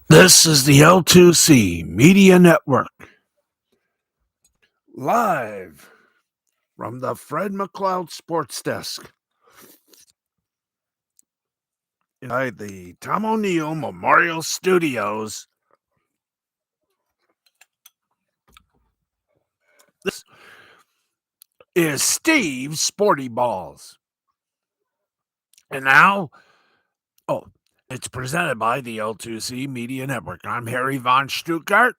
This is the L2C Media Network, live from the Fred McLeod Sports Desk inside the Tom O'Neill Memorial Studios. This is Steve's Sporty Balls. And now, it's presented by the L2C Media Network. I'm Harry von Stuttgart.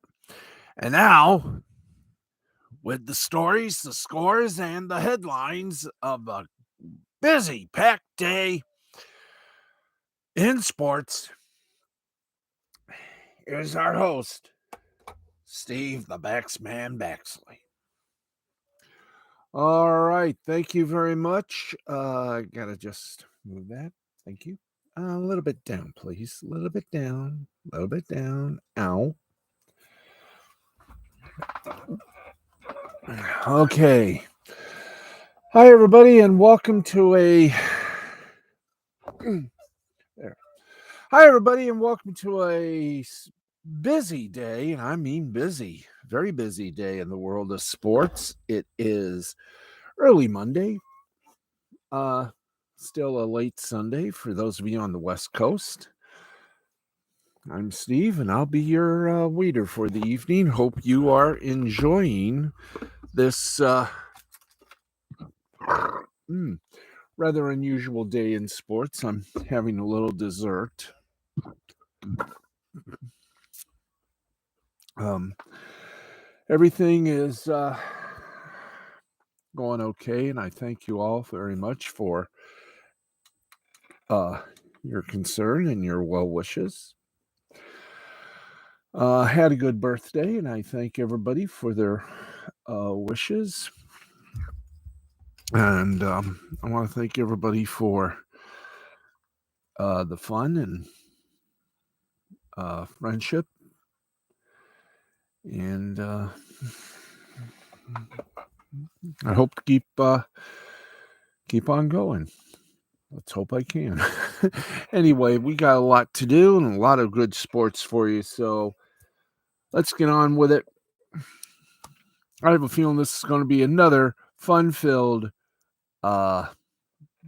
And now, with the stories, the scores, and the headlines of a busy, packed day in sports, here's our host, Steve the Baxman Baxley. All right, thank you very much. I gotta just move that. Thank you. A little bit down, please. A little bit down. A little bit down. Ow. Okay. Hi, everybody, and welcome to a. There. Hi, everybody, and welcome to a busy day, and I mean busy, very busy day in the world of sports. It is early Monday, still a late Sunday for those of you on the West Coast. I'm Steve, and I'll be your waiter for the evening. Hope you are enjoying this rather unusual day in sports. I'm having a little dessert. Everything is going okay, and I thank you all very much for your concern and your well wishes. Had a good birthday, and I thank everybody for their wishes. And I want to thank everybody for the fun and friendship. And I hope to keep on going. Let's hope I can. Anyway, we got a lot to do and a lot of good sports for you. So let's get on with it. I have a feeling this is going to be another fun-filled, long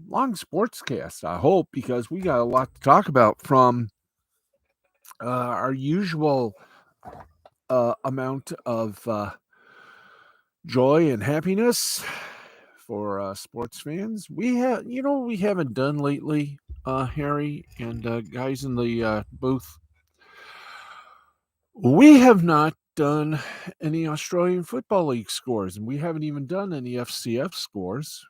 sportscast, I hope, because we got a lot to talk about from our usual amount of joy and happiness for sports fans. We haven't done lately, Harry and guys in the booth. We have not done any Australian Football League scores, and we haven't even done any FCF scores.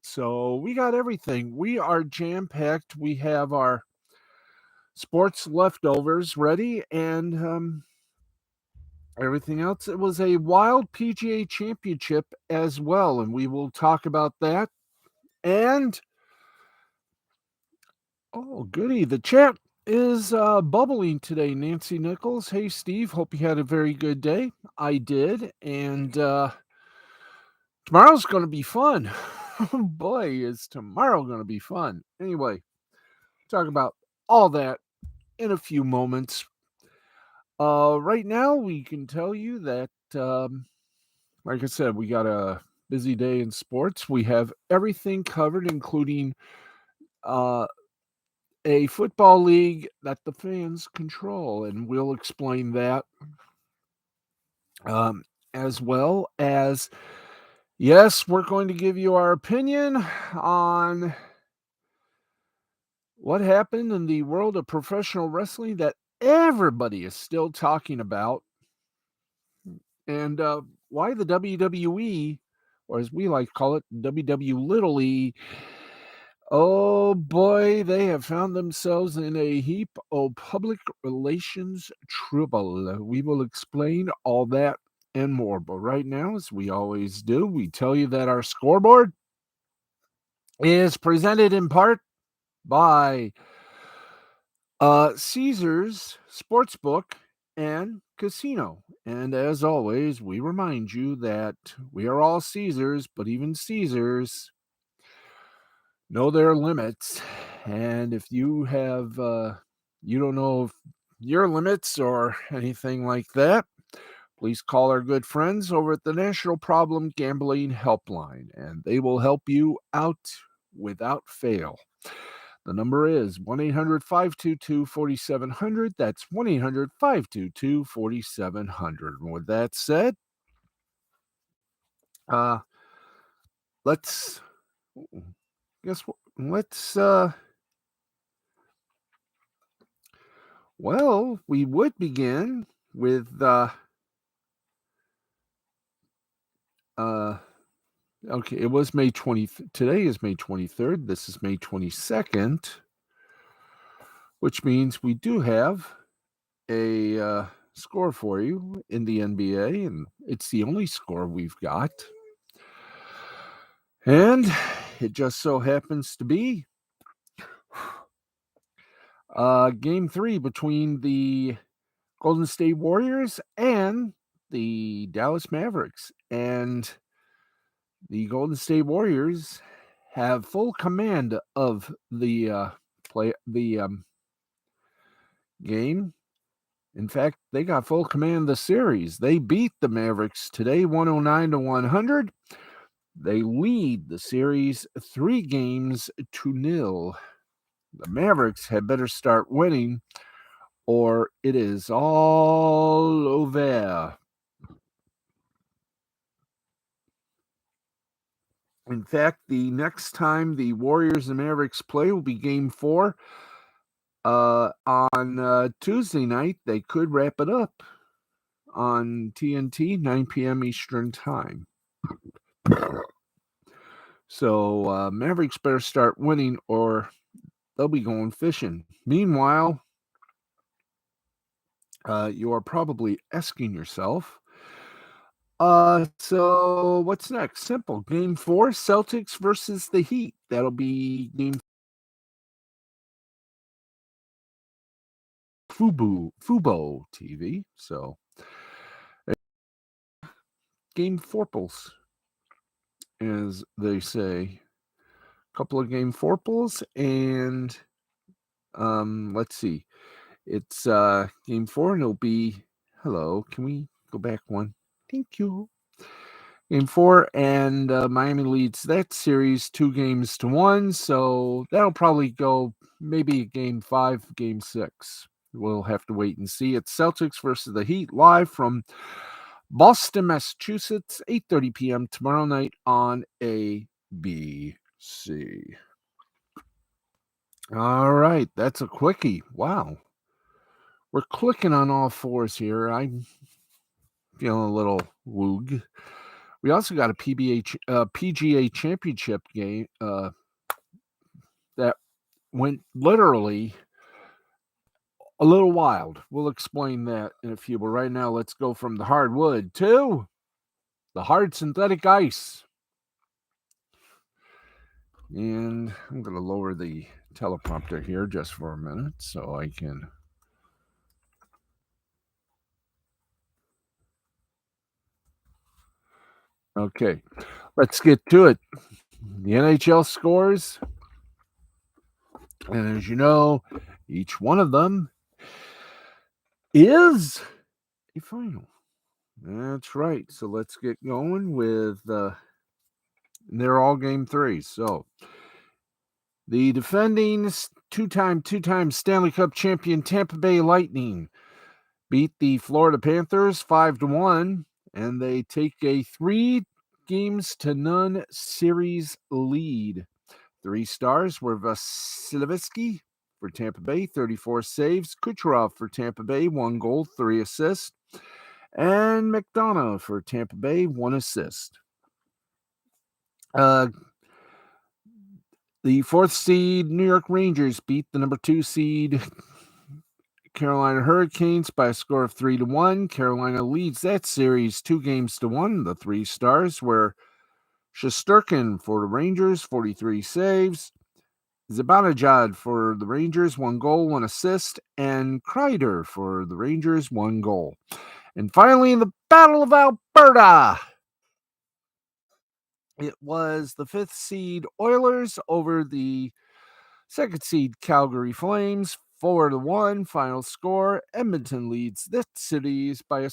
So we got everything. We are jam-packed. We have our sports leftovers ready, and everything else. It was a wild PGA championship as well, and we will talk about that. And, oh, goody, the chat is bubbling today. Nancy Nichols, hey, Steve, hope you had a very good day. I did, and tomorrow's going to be fun. Oh, boy, is tomorrow going to be fun. Anyway, talk about all that in a few moments. Right now, we can tell you that, like I said, we got a busy day in sports. We have everything covered, including a football league that the fans control, and we'll explain that. As well as, yes, we're going to give you our opinion on what happened in the world of professional wrestling that everybody is still talking about, and why the WWE, or as we like to call it, WW Little E, oh boy, they have found themselves in a heap of public relations trouble. We will explain all that and more. But right now, as we always do, we tell you that our scoreboard is presented in part by Caesars Sportsbook and Casino. And as always, we remind you that we are all Caesars, but even Caesars know their limits. And if you have, you don't know if your limits or anything like that, please call our good friends over at the National Problem Gambling Helpline, and they will help you out without fail. The number is 1-800-522-4700. That's 1-800-522-4700. And with that said, let's we would begin with okay, it was May 20th. Today is May 23rd. This is May 22nd, which means we do have a score for you in the NBA, and it's the only score we've got. And it just so happens to be Game 3 between the Golden State Warriors and the Dallas Mavericks. And the Golden State Warriors have full command of the game. In fact, they got full command of the series. They beat the Mavericks today 109-100. They lead the series 3-0. The Mavericks had better start winning, or it is all over. In fact, the next time the Warriors and Mavericks play will be Game 4 on Tuesday night. They could wrap it up on TNT, 9 p.m. Eastern Time. So Mavericks better start winning, or they'll be going fishing. Meanwhile, you are probably asking yourself, so what's next? Simple. Game 4, Celtics versus the Heat. That'll be Game Fubo TV. So Game Forples, as they say. A couple of Game Forples, and let's see. It's Game 4, and it'll be hello. Can we go back one? Thank you. Game 4, and Miami leads that series 2-1. So that'll probably go maybe Game 5, Game 6. We'll have to wait and see. It's Celtics versus the Heat live from Boston, Massachusetts, 8:30 p.m. tomorrow night on ABC. All right, that's a quickie. Wow. We're clicking on all fours here. I'm feeling a little woog. We also got a PGA championship game that went literally a little wild. We'll explain that in a few, but right now let's go from the hardwood to the hard synthetic ice. And I'm going to lower the teleprompter here just for a minute so I can... Okay, let's get to it. The Nhl Scores. And as you know, each one of them is a final. That's right. So let's get going with... they're all Game 3. So the defending two-time Stanley Cup champion Tampa Bay Lightning beat the Florida Panthers 5-1, and they take a 3-0 series lead. 3 stars were Vasilevsky for Tampa Bay, 34 saves. Kucherov for Tampa Bay, 1 goal, 3 assists. And McDonough for Tampa Bay, 1 assist. The 4th seed New York Rangers beat the number 2 seed Carolina Hurricanes by a score of 3-1. Carolina leads that series 2-1. The 3 stars were Shesterkin for the Rangers, 43 saves. Zibanejad for the Rangers, 1 goal, 1 assist. And Kreider for the Rangers, 1 goal. And finally, in the Battle of Alberta, it was the 5th seed Oilers over the 2nd seed Calgary Flames, 4-1 final score. Edmonton leads the Cities by a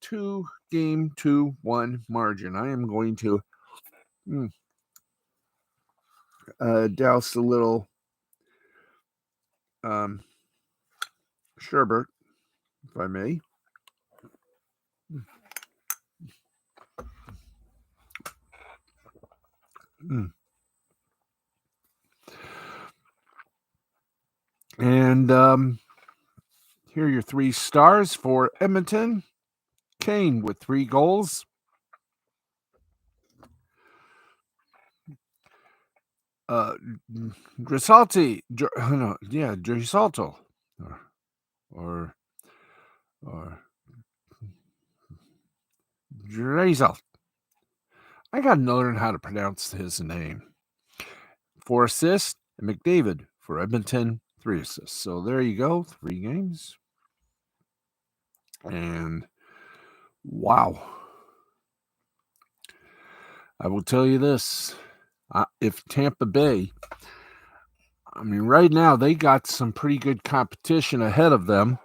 2-1 margin. I am going to douse a little sherbet, if I may. And here are your 3 stars for Edmonton. Kane with 3 goals. Drisalto, or Dreisel. I got to learn how to pronounce his name. 4 assists, and McDavid for Edmonton, 3 assists. So there you go, 3 games. And wow. I will tell you this. If Tampa Bay, I mean, right now they got some pretty good competition ahead of them.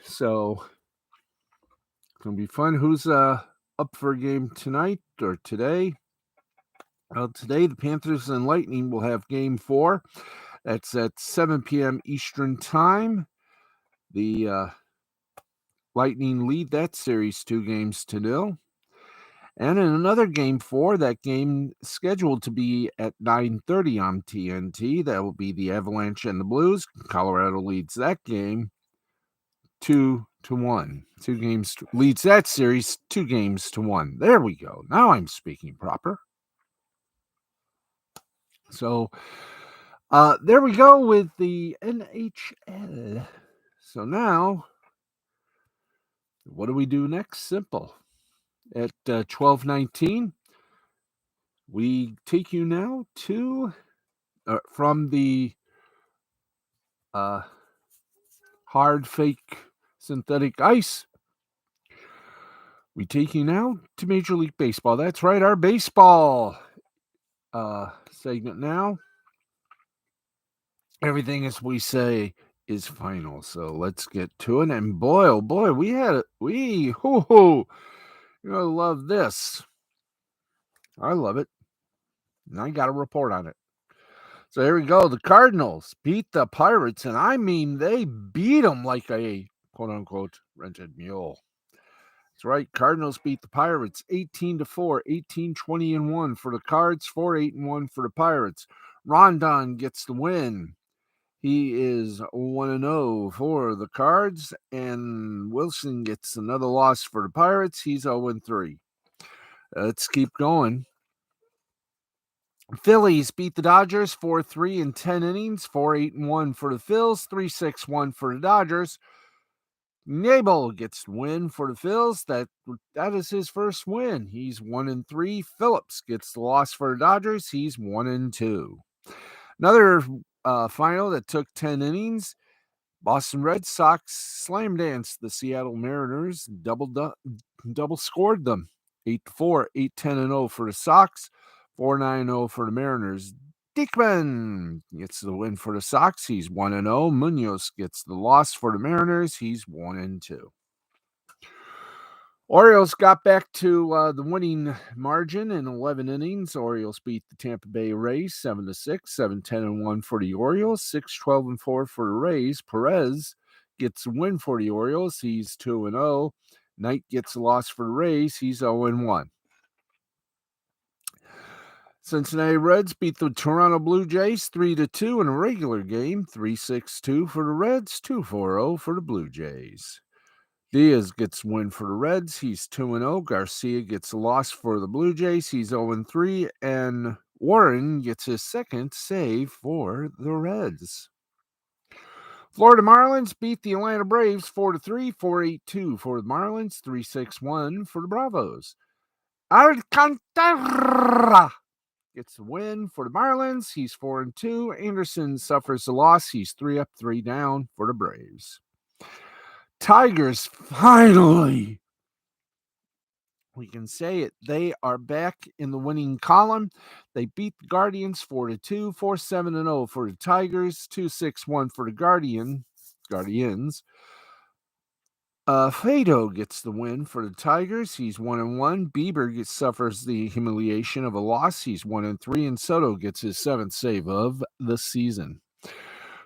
So it's going to be fun. Who's up for a game tonight or today? Well, today the Panthers and Lightning will have game 4. That's at 7 p.m. Eastern Time. The Lightning lead that series 2-0. And in another game 4, that game scheduled to be at 9:30 on TNT. That will be the Avalanche and the Blues. Colorado leads that game 2-1. Leads that series 2-1. There we go. Now I'm speaking proper. So there we go with the NHL. So now, what do we do next? Simple. At 12:19, we take you now to from the hard fake synthetic ice. We take you now to Major League Baseball. That's right, our baseball segment now. Everything, as we say, is final. So let's get to it. And boy, oh boy, you're gonna love this. I love it. And I got a report on it. So here we go. The Cardinals beat the Pirates, and I mean they beat them like a quote-unquote rented mule. That's right. Cardinals beat the Pirates 18-4, 18-20-1 for the Cards, 4-8-1 for the Pirates. Rondon gets the win. He is 1-0 for the Cards, and Wilson gets another loss for the Pirates. He's 0-3. Let's keep going. Phillies beat the Dodgers 4-3 in 10 innings, 4-8-1 for the Phils, 3-6-1 for the Dodgers. Nhl gets the win for the Phils. That is his first win. He's 1-3. Phillips gets the loss for the Dodgers. He's 1-2. Another final that took 10 innings. Boston Red Sox slam danced the Seattle Mariners. Double scored them. 8-4, 8-10-0 for the Sox. 4-9-0 for the Mariners. Diekman gets the win for the Sox. He's 1-0. Munoz gets the loss for the Mariners. He's 1-2. Orioles got back to the winning margin in 11 innings. Orioles beat the Tampa Bay Rays 7-6, 7-10-1 for the Orioles, 6-12-4 for the Rays. Perez gets a win for the Orioles. He's 2-0. Knight gets a loss for the Rays. He's 0-1. Cincinnati Reds beat the Toronto Blue Jays 3-2 in a regular game, 3-6-2 for the Reds, 2-4-0 for the Blue Jays. Diaz gets a win for the Reds. He's 2-0. Garcia gets a loss for the Blue Jays. He's 0-3. And Warren gets his second save for the Reds. Florida Marlins beat the Atlanta Braves 4-3, 4-8-2 for the Marlins, 3-6-1 for the Bravos. Alcantara gets the win for the Marlins. He's 4-2. Anderson suffers a loss. He's 3-up, 3-down for the Braves. Tigers finally We can say it. They are back in the winning column. They beat the Guardians 4-2, 4-7-0 for the Tigers, 2-6-1 for the Guardians. Fado gets the win for the Tigers. He's 1-1. Bieber suffers the humiliation of a loss. He's 1-3, and Soto gets his 7th save of the season.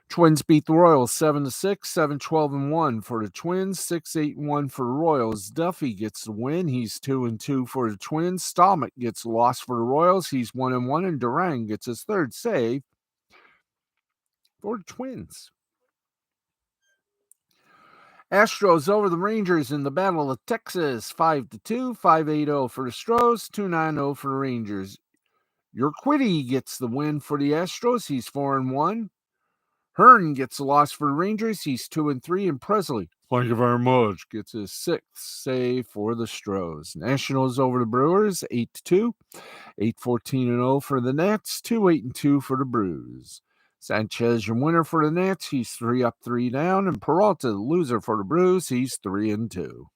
Twins beat the Royals 7-6, 7-12-1 for the Twins, 6-8-1 for the Royals. Duffy gets the win. He's 2-2 for the Twins. Stallman gets the loss for the Royals. He's 1-1, and Durang gets his 3rd save for the Twins. Astros over the Rangers in the Battle of Texas, 5-2, 5-8-0 for the Stros, 2-9-0 for the Rangers. Urquidy gets the win for the Astros. He's 4-1. Hearn gets the loss for the Rangers. He's 2-3, and Presley, thank you very much, gets his 6th save for the Stros. Nationals over the Brewers, 8-2, 8-14-0 for the Nats, 2-8-2 for the Brews. Sanchez, your winner for the Nats. He's 3 up, 3 down. And Peralta, the loser for the Brews. He's 3-2.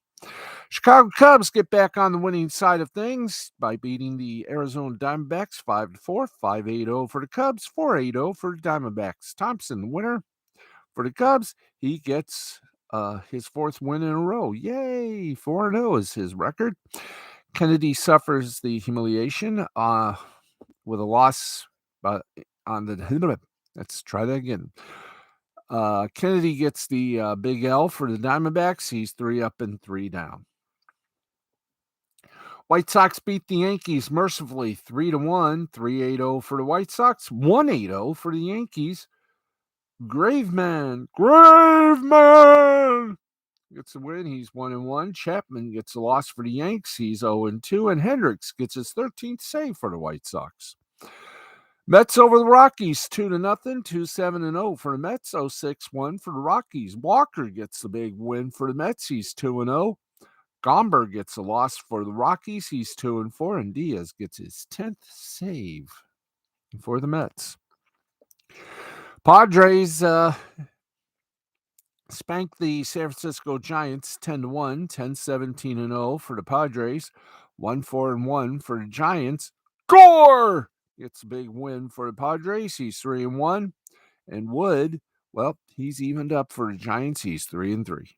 Chicago Cubs get back on the winning side of things by beating the Arizona Diamondbacks 5-4, 5-8-0 for the Cubs, 4-8-0 for the Diamondbacks. Thompson, the winner for the Cubs. He gets his 4th win in a row. Yay! 4-0 is his record. Kennedy suffers the humiliation with a loss on the... Let's try that again. Kennedy gets the big L for the Diamondbacks. He's 3 up and 3 down. White Sox beat the Yankees mercifully 3-1, 3-8-0 for the White Sox, 1-8-0 for the Yankees. Graveman gets the win. He's 1-1. Chapman gets the loss for the Yanks. He's 0-2, and Hendricks gets his 13th save for the White Sox. Mets over the Rockies 2-0, 2-7-0 for the Mets, 0-6-1 for the Rockies. Walker gets the big win for the Mets. He's 2-0. Gomber gets a loss for the Rockies. He's 2-4, and Diaz gets his 10th save for the Mets. Padres spanked the San Francisco Giants 10-1, 10-17-0 for the Padres, 1-4-1 for the Giants. Gore gets a big win for the Padres. He's 3-1, and Wood, well, he's evened up for the Giants. He's 3-3.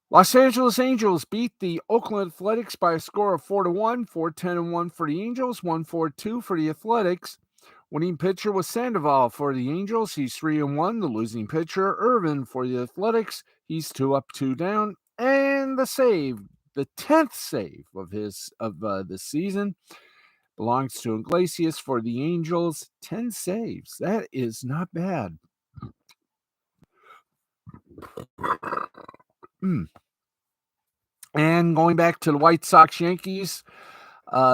Los Angeles Angels beat the Oakland Athletics by a score of 4-1, 4-10-1 for the Angels, 1-4-2 for the Athletics. Winning pitcher was Sandoval for the Angels. He's 3-1. The losing pitcher, Irvin, for the Athletics. He's 2 up, 2 down. And the save, the 10th save of this season, belongs to Iglesias for the Angels. 10 saves. That is not bad. And going back to the White Sox Yankees,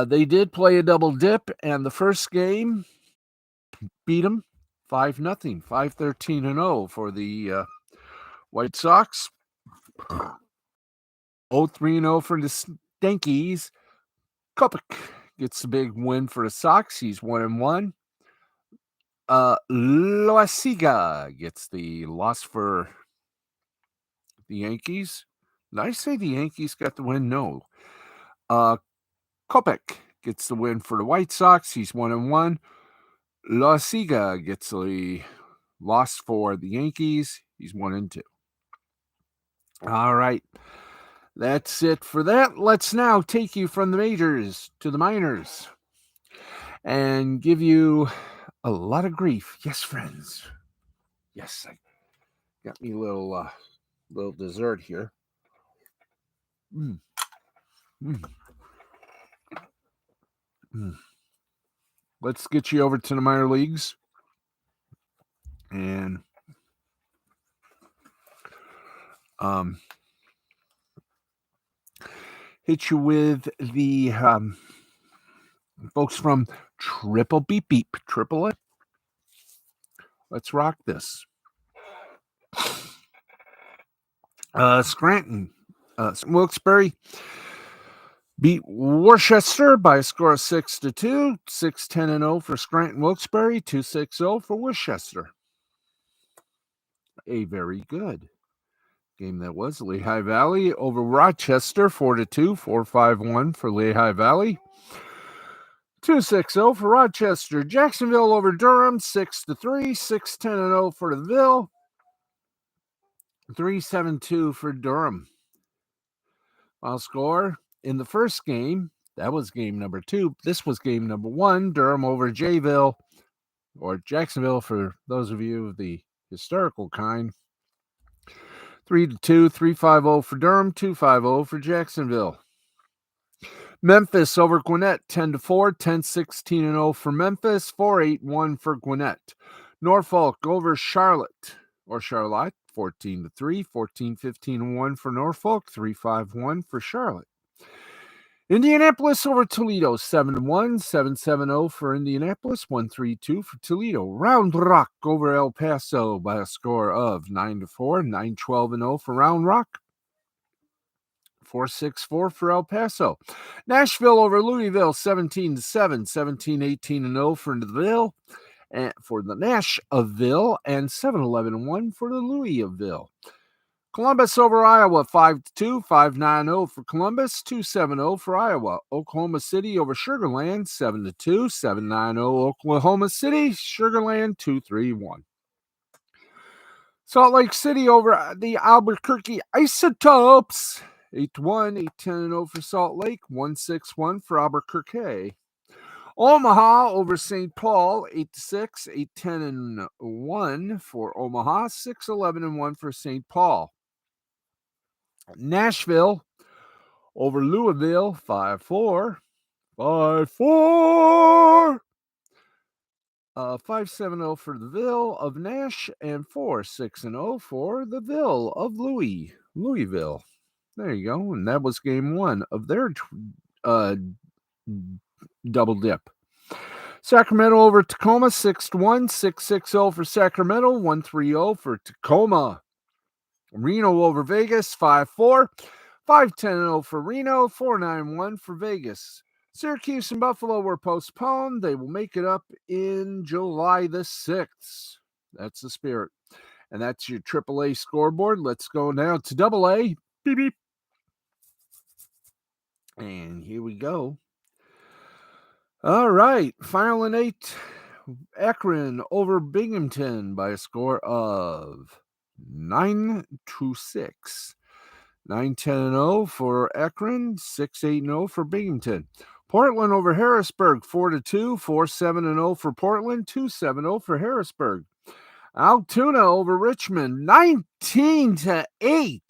they did play a double dip, and the first game beat them 5-0, 5-13-0 for the White Sox. 0-3-0 for the Yankees. Kopech gets the big win for the Sox. He's 1-1. Loaizaga gets the loss for the Yankees. Did I say the Yankees got the win? No. Kopech gets the win for the White Sox. He's 1-1. Loaizaga gets the loss for the Yankees. He's 1-2. All right. That's it for that. Let's now take you from the majors to the minors and give you a lot of grief. Yes, friends. Yes, I got me a little dessert here. Let's get you over to the minor leagues and hit you with the folks from Triple Beep Beep, Triple A. Let's rock this. Scranton, Wilkes-Barre beat Worcester by a score of 6-2, 6-10-0 for Scranton Wilkes-Barre, 2-6-0 for Worcester. A very good game that was. Lehigh Valley over Rochester, 4-2, 4-5-1 for Lehigh Valley. 2-6-0 for Rochester. Jacksonville over Durham, 6-3, 6-10-0 for the Ville. 3-7-2 for Durham. Final score in the first game, that was game number 2. This was game number 1, Durham over Jayville, or Jacksonville for those of you of the historical kind. 3-2, 3-5-0 for Durham, 2-5-0 for Jacksonville. Memphis over Gwinnett, 10-4, 10-16-0 for Memphis, 4-8-1 for Gwinnett. Norfolk over Charlotte, 14-3, 14-15-1 for Norfolk, 3-5-1 for Charlotte. Indianapolis over Toledo, 7-1, 7-7-0 for Indianapolis, 1-3-2 for Toledo. Round Rock over El Paso by a score of 9-4, 9-12-0 for Round Rock, 4-6-4 for El Paso. Nashville over Louisville, 17-7, 17-18-0 for the Ville, and for the Nash of Ville, and 7-11-1 for the Louis of Ville. Columbus over Iowa, 5-2, 5-9-0 for Columbus, 2-7-0 for Iowa. Oklahoma City over Sugar Land, 7-2, 7-9-0 Oklahoma City, Sugar Land, 2-3-1. Salt Lake City over the Albuquerque Isotopes, 8-1, 8-10-0 for Salt Lake, 1-6-1 for Albuquerque. Omaha over St. Paul, 8-6, 8-10-1 for Omaha, 6-11-1 for St. Paul. Nashville over Louisville, 5-4, 5-4. 5-7-0 for the Ville of Nash, and 4-6-0 for the Ville of Louisville. There you go. And that was game 1 of their double dip. Sacramento over Tacoma, 6-1, 6-6-0 for Sacramento, 1-3-0 for Tacoma. Reno over Vegas, 5-4, 5-10-0 for Reno, 4-9-1 for Vegas. Syracuse and Buffalo were postponed. They will make it up in July the 6th. That's the spirit. And that's your AAA scoreboard. Let's go now to AA. Beep, beep. And here we go. All right. Final and 8. Akron over Binghamton by a score of 9-6. 9-10-0 for Akron, 6-8-0 for Binghamton. Portland over Harrisburg, 4-2, 4-7-0 for Portland, 2-7-0 for Harrisburg. Altoona over Richmond, 19-8.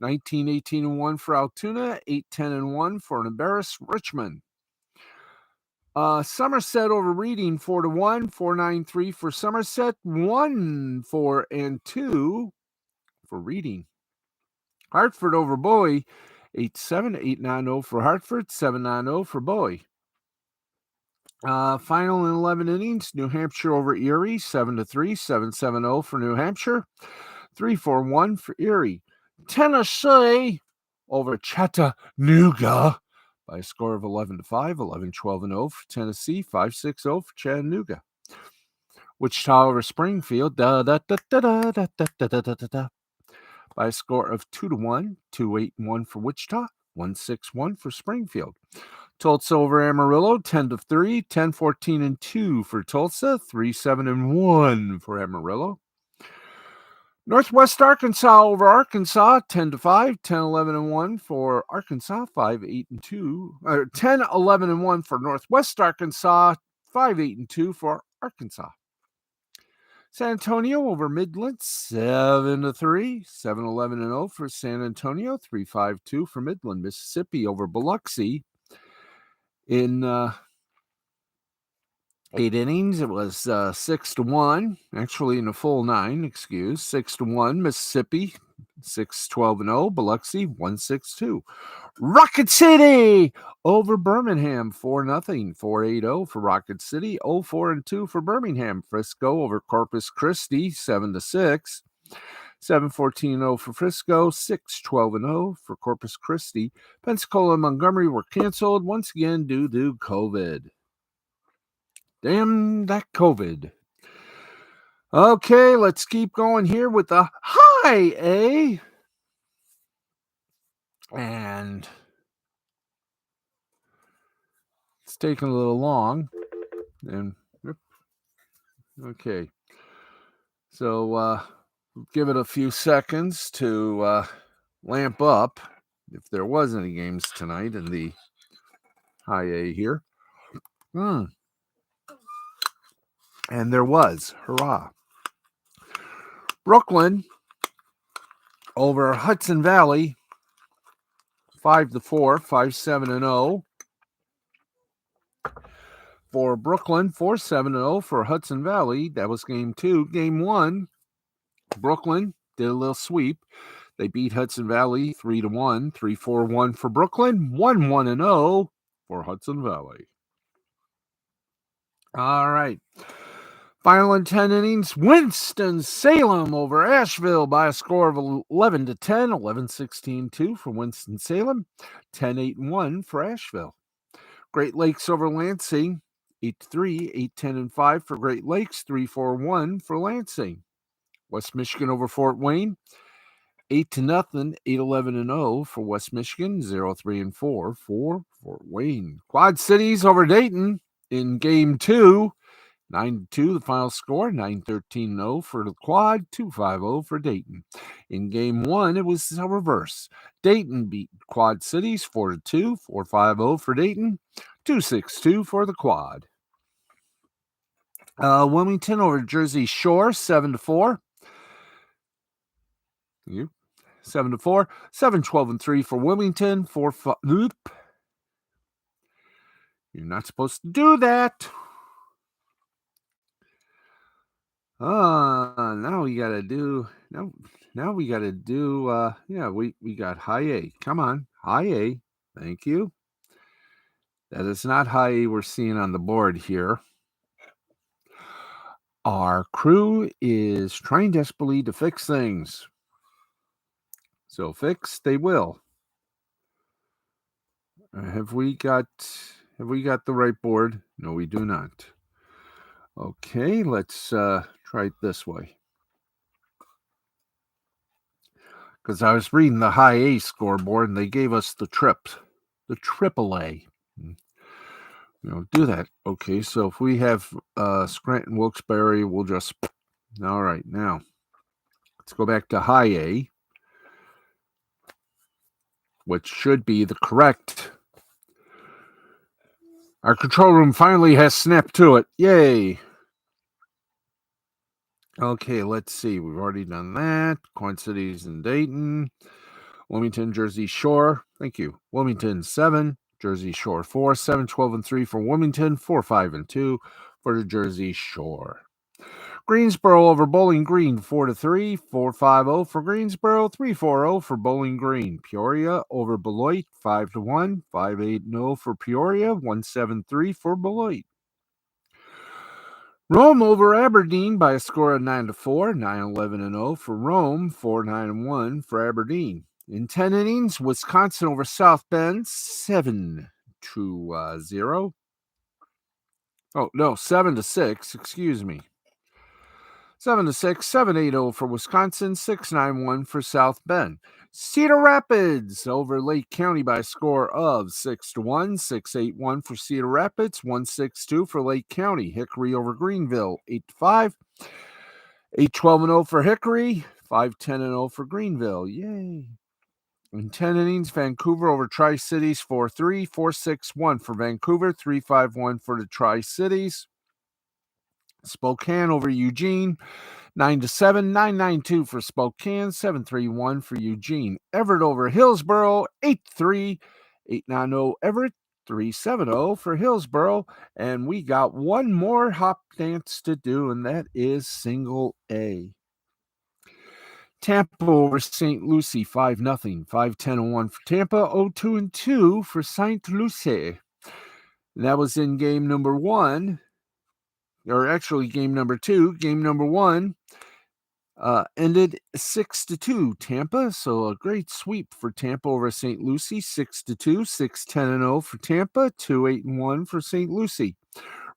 19-18-1 for Altoona, 8-10-1 for an embarrassed Richmond. Somerset over Reading, 4-1, 4-9-3 for Somerset, 1-4-2 for Reading. Hartford over Bowie, 8-7, 8-9-0 for Hartford, 7-9-0 for Bowie. Final in 11 innings, New Hampshire over Erie, 7-3, 7-7-0 for New Hampshire, 3-4-1 for Erie. Tennessee over Chattanooga by a score of 11-5, 11-12-0 for Tennessee, 5-6-0 for Chattanooga. Wichita over Springfield, by a score of 2-1, 2-8-1 for Wichita, 1-6-1 for Springfield. Tulsa over Amarillo, 10-3, 10-14-2 for Tulsa, 3-7-1 for Amarillo. Northwest Arkansas over Arkansas, 10-5, 10-11-1 for Arkansas, 5-8-2, 10-11-1 for Northwest Arkansas, 5-8-2 for Arkansas. San Antonio over Midland, 7-3, 7-11-0 for San Antonio, 3-5-2 for Midland. Mississippi over Biloxi in 8 innings. It was 6-1, actually in a full 9, 6-1. Mississippi, 6-12-0. Biloxi, 1-6-2. Rocket City over Birmingham, 4-0, 4-8-0 for Rocket City, 0-4-2 for Birmingham. Frisco over Corpus Christi, 7-6, 7-14-0 for Frisco, 6-12-0 for Corpus Christi. Pensacola and Montgomery were canceled once again due to COVID. Damn that COVID. Okay, let's keep going here with the high A. And it's taking a little long. And okay. So give it a few seconds to lamp up if there was any games tonight in the high A here. And there was. Hurrah. Brooklyn over Hudson Valley, 5-4, 5-7-0. For Brooklyn, 4-7-0 for Hudson Valley. That was game 2. Game 1, Brooklyn did a little sweep. They beat Hudson Valley 3-1, 3-4-1 for Brooklyn, 1-1-0 for Hudson Valley. All right. Final in 10 innings, Winston-Salem over Asheville by a score of 11-10, 11-16-2 for Winston-Salem, 10-8-1 for Asheville. Great Lakes over Lansing, 8-3, 8-10-5 for Great Lakes, 3-4-1 for Lansing. West Michigan over Fort Wayne, 8-0, 8-11-0 for West Michigan, 0-3-4 for Fort Wayne. Quad Cities over Dayton in game 2, 9-2 the final score, 9-13-0 for the Quad, 2-5-0 for Dayton. In game 1, it was a reverse. Dayton beat Quad Cities 4-2, 4-5-0 for Dayton, 2-6-2 for the Quad. Wilmington over Jersey Shore, 7-4. 7-4, 7-12-3 for Wilmington, 4-5. You're not supposed to do that. Now we gotta do. Now we gotta do. We got high A. Come on, high A. Thank you. That is not high A we're seeing on the board here. Our crew is trying desperately to fix things. So fix they will. Have we got the right board? No, we do not. Okay, let's try it this way. Because I was reading the high A scoreboard and they gave us the triple A. Do that. Okay, so if we have Scranton Wilkes-Barre, we'll just. All right, now let's go back to high A, which should be the correct. Our control room finally has snapped to it. Yay! Okay, let's see. We've already done that. Quad Cities and Dayton. Wilmington, Jersey Shore. Thank you. Wilmington, 7. Jersey Shore, 4. 7-12-3 for Wilmington. 4-5-2 for the Jersey Shore. Greensboro over Bowling Green, 4-3. 4-5-0 for Greensboro. 3-4-0 for Bowling Green. Peoria over Beloit, 5-1. 5-8-0 for Peoria. 1-7-3 for Beloit. Rome over Aberdeen by a score of 9-4, 9-11-0 for Rome, 4-9-1 for Aberdeen. In 10 innings, Wisconsin over South Bend, 7-0. Oh, no, 7-6, excuse me. 7-6, 7-8-0 for Wisconsin, 6-9-1 for South Bend. Cedar Rapids over Lake County by a score of 6-1, 6-8-1 for Cedar Rapids, 1-6-2 for Lake County. Hickory over Greenville, 8-5, 8-12-0 for Hickory, 5-10-0 for Greenville. Yay! In 10 innings, Vancouver over Tri-Cities, 4-3, 4-6-1 for Vancouver, 3-5-1 for the Tri-Cities. Spokane over Eugene, 9-7, 9-9-2 for Spokane, 7-3-1 for Eugene. Everett over Hillsboro, 8-3, 8-9-0 Everett, 3-7-0 for Hillsboro. And we got one more hop dance to do, and that is single A. Tampa over St. Lucie, 5-0, 5-10-1 for Tampa, 0-2-2 for St. Lucie. That was in game number 1. Or actually game number 2. Game number 1 ended 6-2 Tampa. So a great sweep for Tampa over St. Lucie, 6-2, 6-10-0 for Tampa, 2-8-1 for St. Lucie.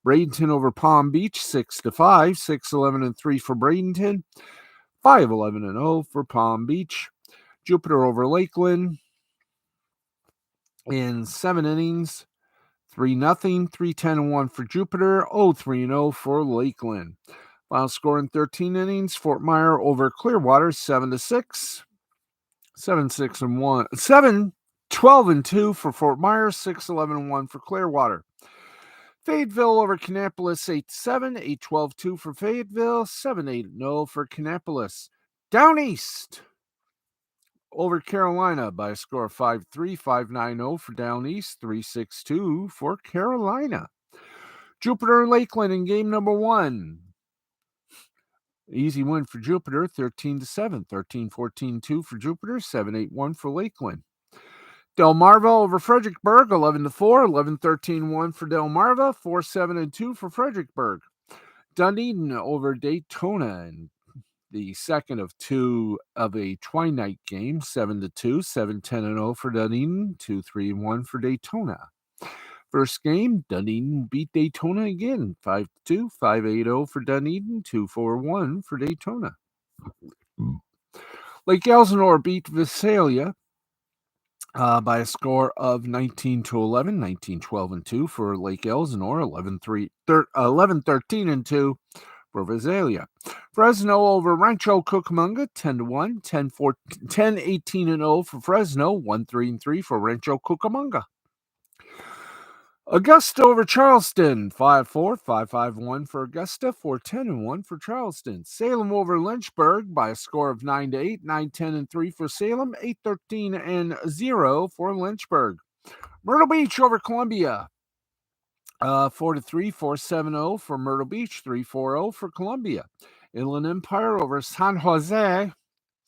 Bradenton over Palm Beach, 6-5, 6-11-3 for Bradenton, 5-11-0 for Palm Beach. Jupiter over Lakeland in 7 innings, 3-0, 3-10-1 for Jupiter, 0-3-0 for Lakeland. Final score in 13 innings, Fort Myer over Clearwater, 7-6, 7-12-2 for Fort Myers, 6-11-1 for Clearwater. Fayetteville over Kannapolis, 8-7, 8-12-2 for Fayetteville, 7-8-0 for Kannapolis. Down East over Carolina by a score of 5-3, 5-9-0 for Down East, 3-6-2 for Carolina. Jupiter Lakeland in game number 1. Easy win for Jupiter, 13-7, 13-14-2 for Jupiter, 7-8-1 for Lakeland. Delmarva over Fredericksburg, 11-4, 11-13-1 for Delmarva, 4-7-2 for Fredericksburg. Dunedin over Daytona in the second of 2 of a twilight game, 7-2, 7-10-0 for Dunedin, 2-3-1 for Daytona. First game, Dunedin beat Daytona again, 5-2, 5-8-0 for Dunedin, 2-4-1 for Daytona. Lake Elsinore beat Visalia by a score of 19-11, 19-12-2 for Lake Elsinore, 11-13-2 for Visalia. Fresno over Rancho Cucamonga, 10-1, 10-18-0 for Fresno, 1-3-3 for Rancho Cucamonga. Augusta over Charleston, 5-4, 5-5-1 for Augusta, 4-10-1 for Charleston. Salem over Lynchburg by a score of 9-8, 9-10-3 for Salem, 8-13-0 for Lynchburg. Myrtle Beach over Columbia, 4-3, 4-7-0 for Myrtle Beach, 3-4-0 for Columbia. Inland Empire over San Jose,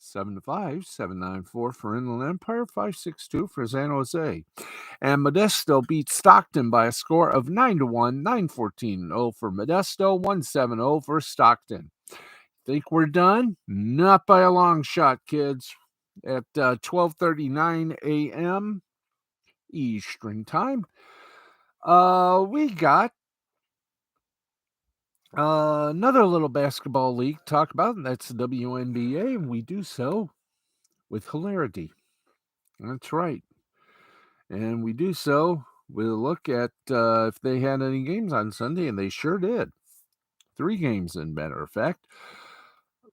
7-5, 7-9-4 for Inland Empire, 5-6-2 for San Jose. And Modesto beat Stockton by a score of 9-1, 9-14-0 for Modesto, 1-7-0 for Stockton. Think we're done? Not by a long shot, kids. At 12:39 a.m. Eastern Time, we got another little basketball league to talk about, and that's the WNBA, and we do so with hilarity. That's right. And we do so with a look at if they had any games on Sunday, and they sure did. 3 games, as a matter of fact.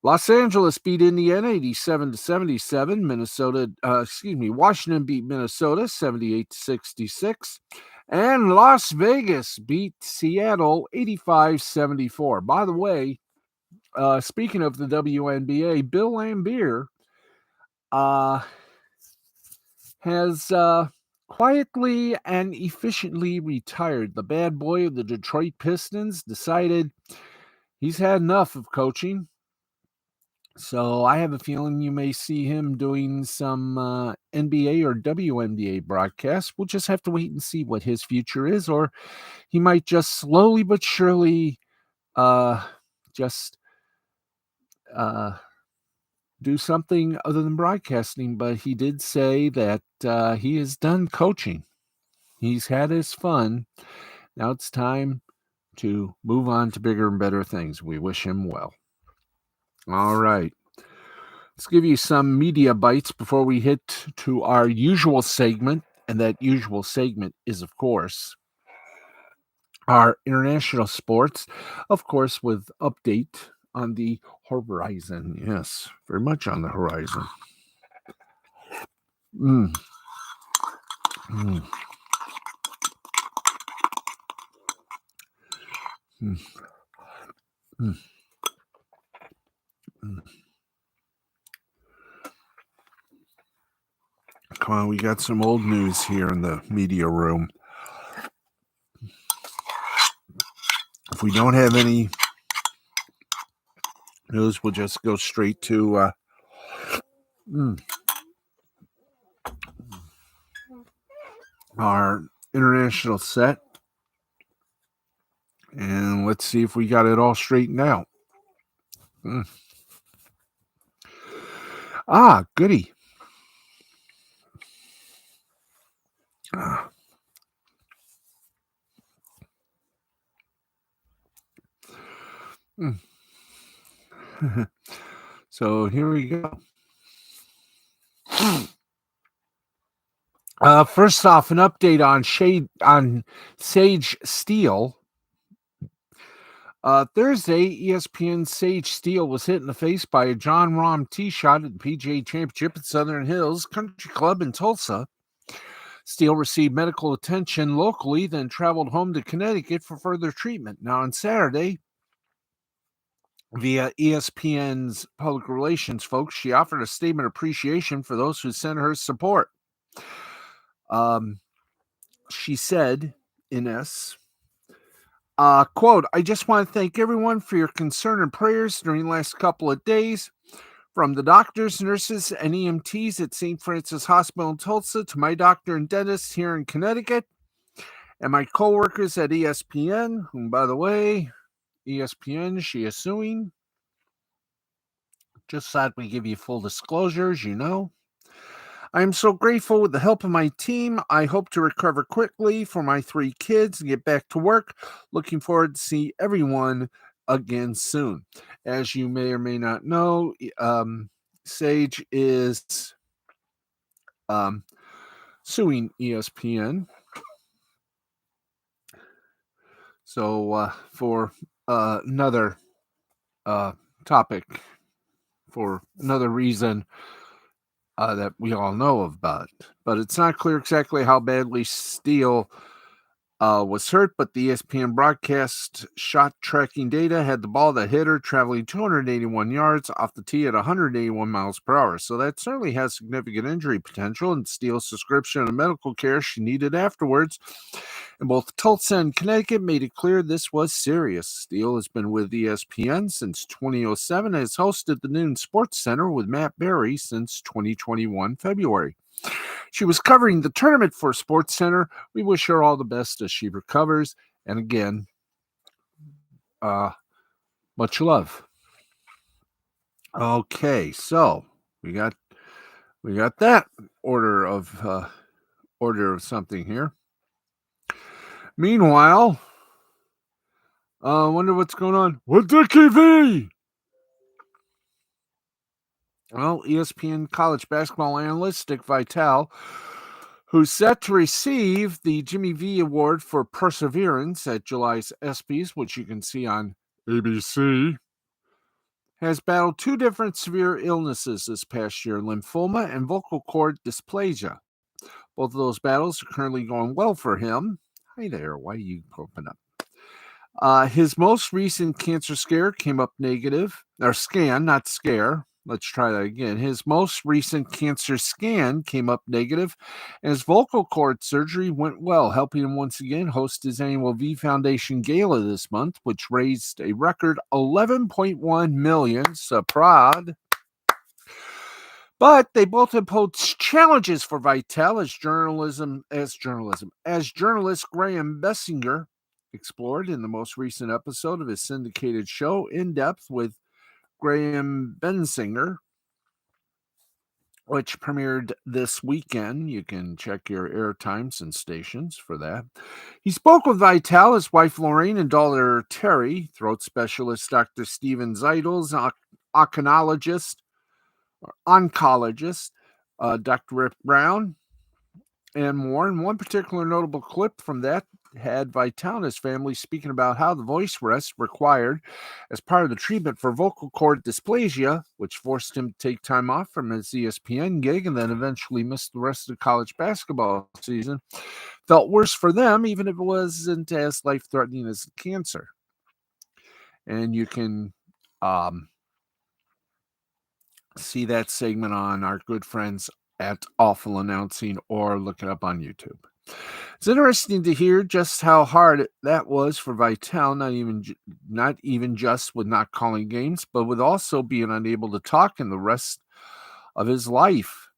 Los Angeles beat Indiana 87-77. Washington beat Minnesota 78-66. And Las Vegas beat Seattle 85-74. By the way, speaking of the WNBA, Bill Laimbeer has quietly and efficiently retired. The bad boy of the Detroit Pistons decided he's had enough of coaching. So I have a feeling you may see him doing some NBA or WNBA broadcasts. We'll just have to wait and see what his future is, or he might just slowly but surely do something other than broadcasting. But he did say that he is done coaching. He's had his fun. Now it's time to move on to bigger and better things. We wish him well. All right. Let's give you some media bites before we hit to our usual segment. And that usual segment is, of course, our international sports, of course, with update on the horizon. Yes, very much on the horizon. Come on, we got some old news here in the media room. If we don't have any news, we'll just go straight to our international set. And let's see if we got it all straightened out. Goody. So here we go. First off, an update on Sage Steele. Thursday, ESPN Sage Steele was hit in the face by a John Rahm tee shot at the PGA Championship at Southern Hills Country Club in Tulsa. Steele received medical attention locally, then traveled home to Connecticut for further treatment. Now, on Saturday, via ESPN's public relations folks, she offered a statement of appreciation for those who sent her support. She said, quote, "I just want to thank everyone for your concern and prayers during the last couple of days. From the doctors, nurses, and EMTs at St. Francis Hospital in Tulsa to my doctor and dentist here in Connecticut, and my coworkers at ESPN, whom, by the way, ESPN, she is suing. Just thought we give you full disclosures, you know. I am so grateful with the help of my team. I hope to recover quickly for my 3 kids and get back to work. Looking forward to see everyone again soon." As you may or may not know, Sage is suing ESPN. So for another topic, for another reason that we all know about. But it's not clear exactly how badly Steele was hurt, but the ESPN broadcast shot tracking data had the ball that hit her traveling 281 yards off the tee at 181 miles per hour. So that certainly has significant injury potential, and Steele's description of the medical care she needed afterwards in both Tulsa and Connecticut made it clear this was serious. Steele has been with ESPN since 2007 and has hosted the Noon Sports Center with Matt Berry since 2021 February. She was covering the tournament for SportsCenter. We wish her all the best as she recovers. And again, much love. Okay, so we got that order of something here. Meanwhile, wonder what's going on with Dickie V. Well, ESPN college basketball analyst Dick Vitale, who's set to receive the Jimmy V Award for Perseverance at July's ESPYs, which you can see on ABC, has battled 2 different severe illnesses this past year, lymphoma and vocal cord dysplasia. Both of those battles are currently going well for him. Hi there, why are you popping up? His most recent cancer scare came up negative, or scan, not scare. Let's try that again. His most recent cancer scan came up negative, and his vocal cord surgery went well, helping him once again host his annual V Foundation Gala this month, which raised a record $11.1 million. Surprise! But they both imposed challenges for Vitale as journalist Graham Bessinger explored in the most recent episode of his syndicated show, In Depth with Graham Bensinger, which premiered this weekend. You can check your airtimes and stations for that. He spoke with Vitale, his wife Lorraine, and daughter Terry, throat specialist Dr. Steven Zeitels, oncologist, Dr. Rick Brown, and more. And one particular notable clip from that had Vitale and his family speaking about how the voice rest required as part of the treatment for vocal cord dysplasia, which forced him to take time off from his ESPN gig and then eventually missed the rest of college basketball season, felt worse for them, even if it wasn't as life-threatening as cancer. And you can see that segment on our good friends at Awful Announcing or look it up on YouTube. It's interesting to hear just how hard that was for Vitale, not even just with not calling games, but with also being unable to talk in the rest of his life.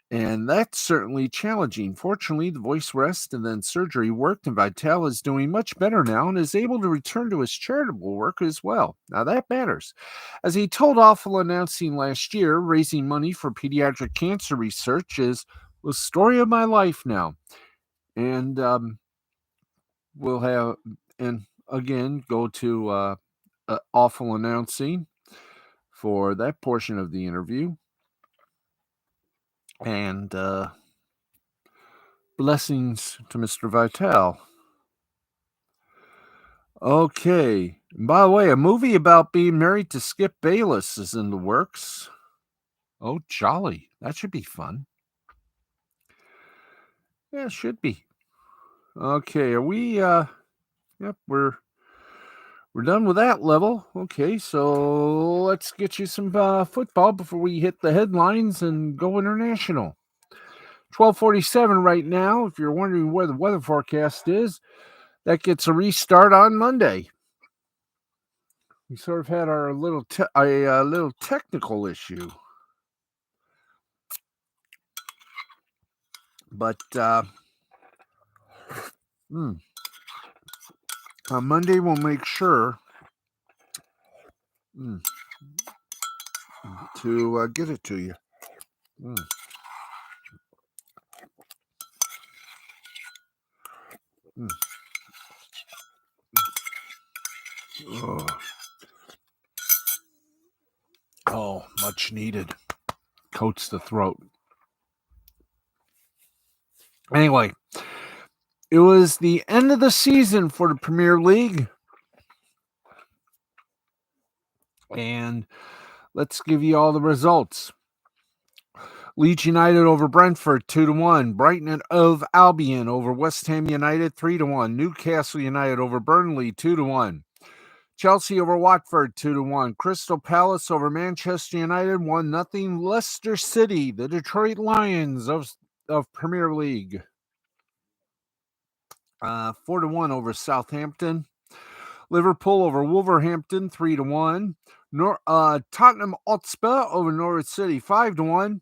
And that's certainly challenging. Fortunately, the voice rest and then surgery worked, and Vitale is doing much better now and is able to return to his charitable work as well. Now, that matters. As he told Awful Announcing last year, raising money for pediatric cancer research is the story of my life now. And we'll have, and again, go to awful announcing for that portion of the interview. And blessings to Mr. Vitale. Okay. And by the way, a movie about being married to Skip Bayless is in the works. Oh, jolly. That should be fun. Yeah, it should be. Okay, are we yep, we're done with that level. Okay, so let's get you some football before we hit the headlines and go international. 12:47 right now. If you're wondering where the weather forecast is, that gets a restart on Monday. We sort of had our little technical issue, but on Monday we'll make sure to get it to you. Oh, much needed. Coats the throat. Anyway, it was the end of the season for the Premier League. And let's give you all the results. Leeds United over Brentford 2-1. Brighton of Albion over West Ham United 3-1. Newcastle United over Burnley 2-1. Chelsea over Watford 2-1. Crystal Palace over Manchester United 1-0. Leicester City, the Detroit Lions of Premier League, 4-1 over Southampton. Liverpool over Wolverhampton 3-1. Tottenham Hotspur over Norwich City 5-1.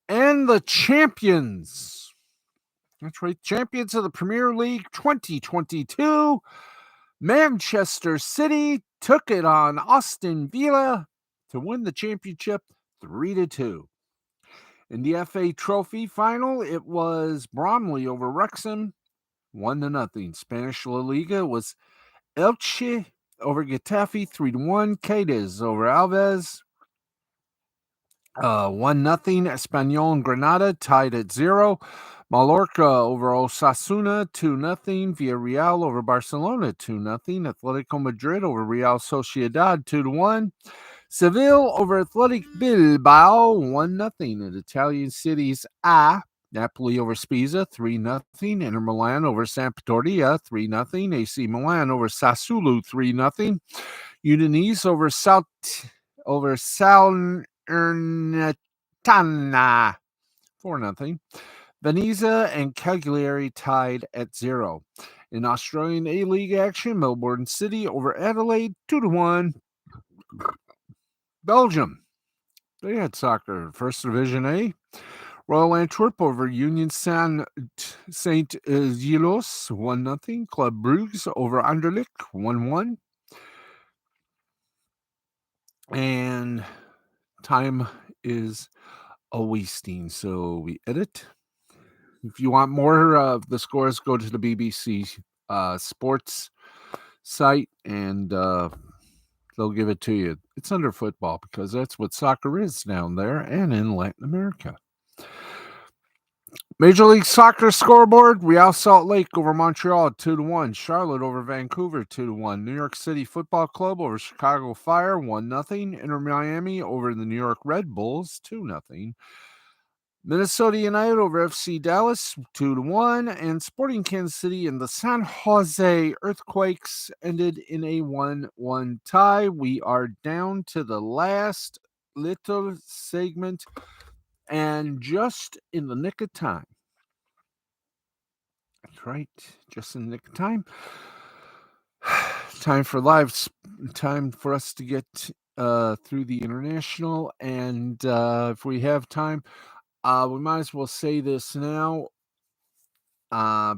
And the champions, that's right, champions of the Premier League 2022, Manchester City took it on Aston Villa to win the championship 3-2. In the FA Trophy final, it was Bromley over Wrexham 1-0. Spanish La Liga was Elche over Getafe 3-1. Cadiz over Alves 1-0. Espanyol and Granada tied at 0. Mallorca over Osasuna 2-0. Villarreal over Barcelona 2-0. Atletico Madrid over Real Sociedad 2-1. Seville over Athletic Bilbao 1-0. In Italian cities A, Napoli over Spezia 3-0. Inter Milan over Sampdoria 3-0. AC Milan over Sassuolo 3-0. Udinese over Salernitana 4-0. Venezia and Cagliari tied at 0. In Australian A-League action, Melbourne City over Adelaide 2-1. Belgium, they had soccer. First Division A, Royal Antwerp over Union Saint Gilloise 1-0. Club Brugge over Anderlecht 1-1. And time is a wasting, so we edit. If you want more of the scores, go to the BBC sports site and they'll give it to you. It's under football because that's what soccer is down there and in Latin America. Major League Soccer scoreboard: Real Salt Lake over Montreal 2-1. Charlotte over Vancouver 2-1. New York City Football Club over Chicago Fire 1-0. Inter Miami over the New York Red Bulls 2-0. Minnesota United over FC Dallas 2-1, and Sporting Kansas City and the San Jose Earthquakes ended in a 1-1 tie. We are down to the last little segment, and just in the nick of time. That's right, just in the nick of time. Time for us to get through the international, and if we have time, we might as well say this now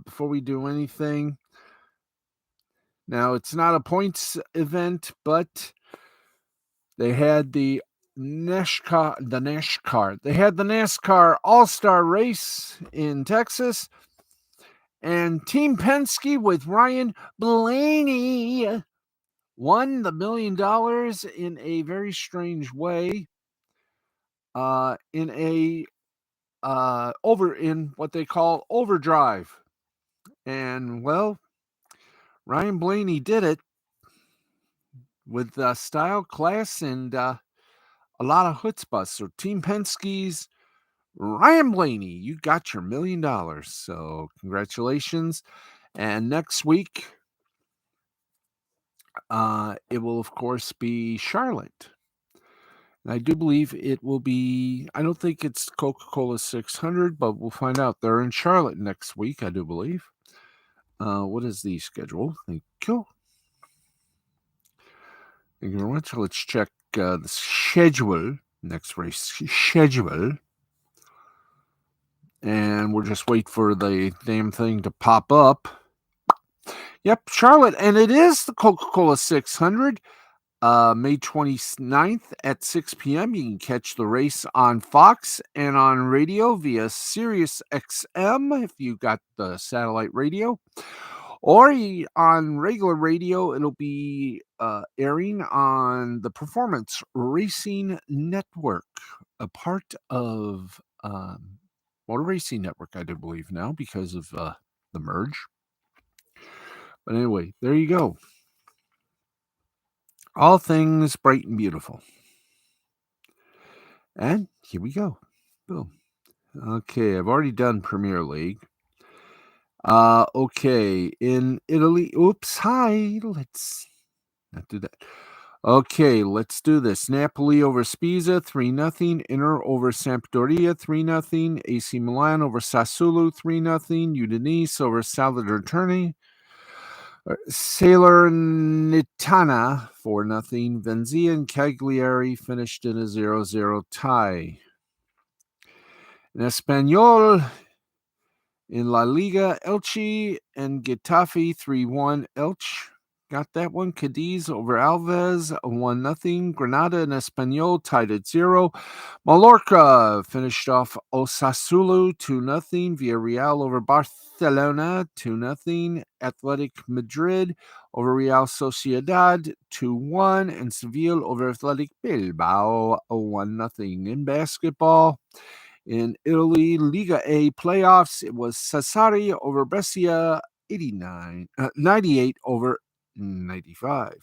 before we do anything. Now, it's not a points event, but they had the NASCAR. They had the NASCAR All-Star Race in Texas, and Team Penske with Ryan Blaney won the $1 million in a very strange way. In what they call overdrive. And well, Ryan Blaney did it with style, class, and a lot of chutzpah. So Team Penske's Ryan Blaney, you got your $1 million. So congratulations. And next week, it will, of course, be Charlotte. And I do believe it will be, I don't think it's Coca-Cola 600, but we'll find out. They're in Charlotte next week, I do believe. What is the schedule? Thank you. Thank you very much. Let's check the schedule, next race schedule. And we'll just wait for the damn thing to pop up. Yep, Charlotte. And it is the Coca-Cola 600. May 29th at 6 p.m. You can catch the race on Fox and on radio via Sirius XM if you got the satellite radio. Or on regular radio, it'll be airing on the Performance Racing Network, a part of Motor Racing Network, I do believe now, because of the merge. But anyway, there you go. All things bright and beautiful. And here we go. Boom. Okay, I've already done Premier League. Okay, in Italy. Oops, hi. Let's not do that. Okay, let's do this. Napoli over Spezia, 3-0. Inter over Sampdoria, 3-0. AC Milan over Sassuolo, 3-0. Udinese over Salernitana. Salernitana, 4-0. Venezia and Cagliari finished in a 0-0 tie. In Espanyol, in La Liga, Elche and Getafe, 3-1. Elche got that one. Cadiz over Alves, 1-0. Granada and Espanyol tied at 0. Mallorca finished off Osasuna, 2-0. Villarreal over Barcelona, 2-0. Athletic Madrid over Real Sociedad, 2-1. And Seville over Athletic Bilbao, 1-0. In basketball, in Italy, Liga A playoffs, it was Sassari over Brescia, 98 over 95.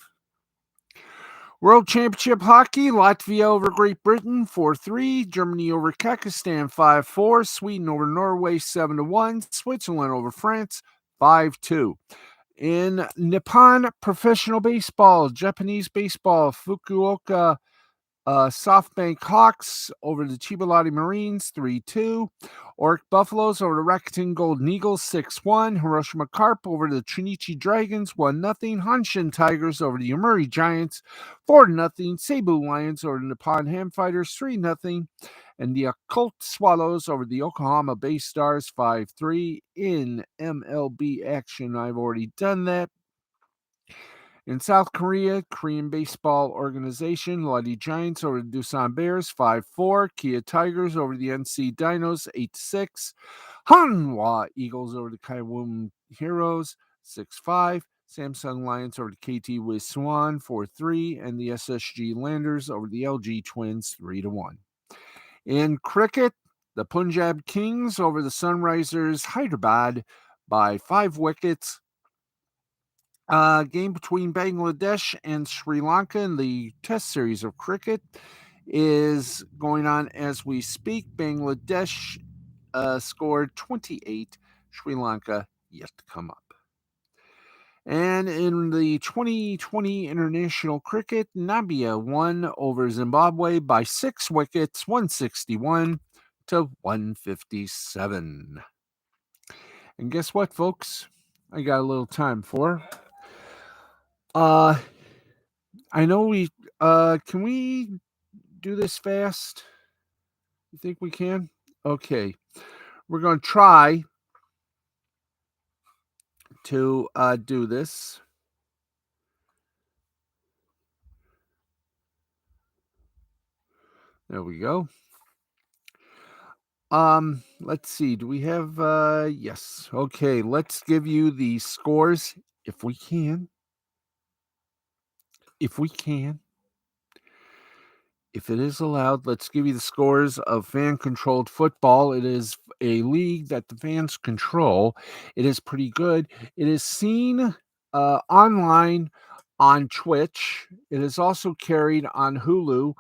World Championship Hockey, Latvia over Great Britain, 4-3. Germany over Kazakhstan, 5-4. Sweden over Norway, 7-1. Switzerland over France, 5-2. In Nippon Professional Baseball, Japanese Baseball, Fukuoka SoftBank Hawks over the Chibalati Marines, 3-2. Oric Buffaloes over the Rakuten Golden Eagles, 6-1. Hiroshima Carp over the Chunichi Dragons, 1-0. Hanshin Tigers over the Yomiuri Giants, 4-0. Seibu Lions over the Nippon Ham Fighters, 3-0. And the Occult Swallows over the Yokohama Bay Stars, 5-3. In MLB action, I've already done that. In South Korea, Korean Baseball Organization, Lodi Giants over the Doosan Bears, 5-4. Kia Tigers over the NC Dinos, 8-6. Hanwha Eagles over the Kaiwum Heroes, 6-5. Samsung Lions over the KT Wiz Swan, 4-3. And the SSG Landers over the LG Twins, 3-1. In cricket, the Punjab Kings over the Sunrisers Hyderabad by 5 wickets. Game between Bangladesh and Sri Lanka in the Test series of cricket is going on as we speak. Bangladesh scored 28. Sri Lanka yet to come up. And in the 2020 international cricket, Namibia won over Zimbabwe by 6 wickets, 161 to 157. And guess what, folks? I got a little time for. I know we can we do this fast? You think we can? Okay. We're going to try to do this. There we go. Let's see. Do we have yes. Okay, let's give you the scores if we can. if we can, if it is allowed, let's give you the scores of fan-controlled football. It is a league that the fans control. It is pretty good. It is seen online on Twitch. It is also carried on Hulu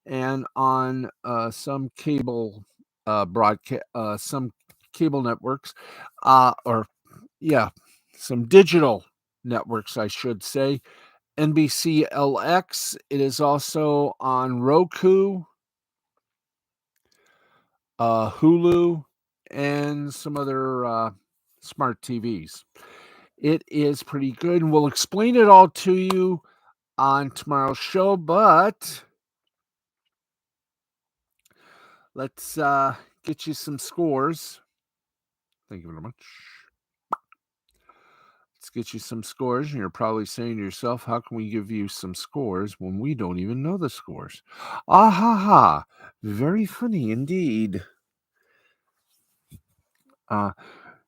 and on some cable broadcast, some cable networks, or yeah, some digital networks, I should say. NBCLX. It is also on Roku, Hulu, and some other smart TVs. It is pretty good, and we'll explain it all to you on tomorrow's show, but let's get you some scores. Thank you very much. Let's get you some scores, and you're probably saying to yourself, how can we give you some scores when we don't even know the scores? Ah ha ha. Very funny indeed.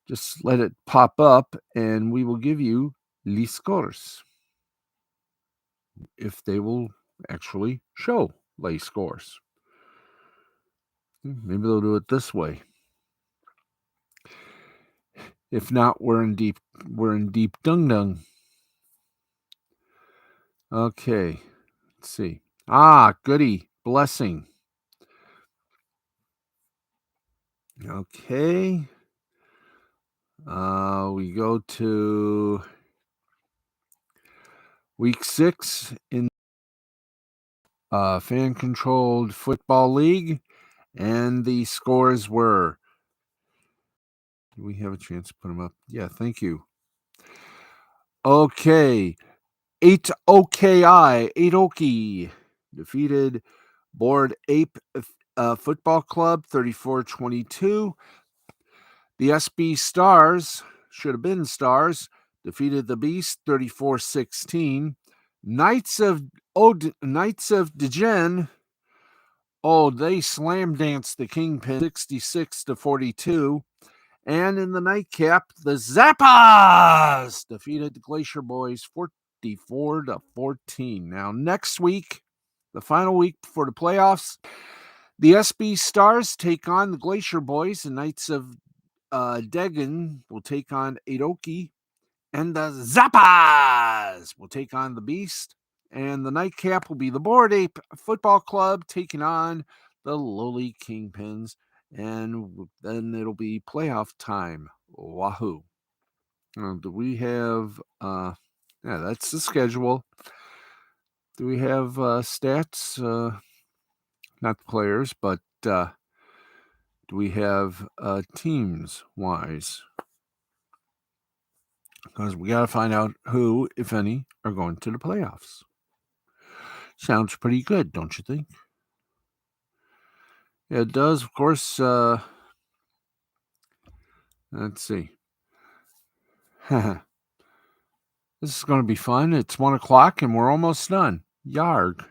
Just let it pop up, and we will give you les scores if they will actually show les scores. Maybe they'll do it this way. If not, we're in deep dung dung. Okay, let's see. Goody. Blessing. Okay. We go to week 6 in fan-controlled football league, and the scores were. Do we have a chance to put them up? Yeah, thank you. Okay. 8 OKI, 8 Okie defeated Board Ape Football Club 34-22. The SB Stars, should have been Stars, defeated the Beast 34-16. Knights of Degen, they slam danced the Kingpin 66-42. And in the nightcap, the Zappas defeated the Glacier Boys 44-14. Now, next week, the final week before the playoffs, the SB Stars take on the Glacier Boys. The Knights of Degen will take on Eidoki. And the Zappas will take on the Beast. And the nightcap will be the Board Ape Football Club taking on the lowly Kingpins. And then it'll be playoff time. Wahoo. Do we have, that's the schedule. Do we have stats? Not the players, but do we have teams-wise? Because we got to find out who, if any, are going to the playoffs. Sounds pretty good, don't you think? Yeah, it does, of course. Let's see. This is going to be fun. It's 1 o'clock and we're almost done. Yarg.